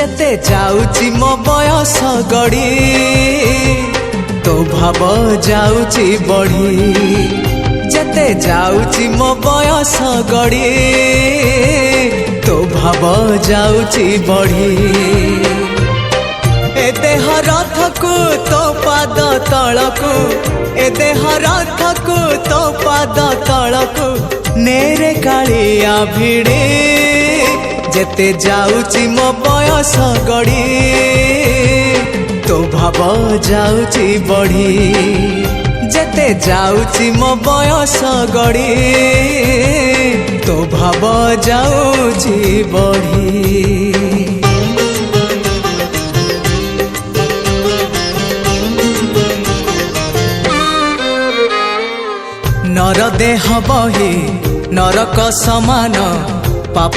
जेते जाउची मो बयस गड़ी तो भाव जाउची बढ़ी जेते जाउची मो बयस गड़ी तो भाव जाउची बढ़ी ए देह रथकु तो पाद तलकु ए देह रथकु तो पाद तलकु नेरे कालिया भिड़े जेते जाउची मो बयस गड़ी तो भाव जाउची बढ़ी जेते जाउची मो बयस गड़ी तो भाव जाउची बढ़ी। नर देह बही नरक समान पाप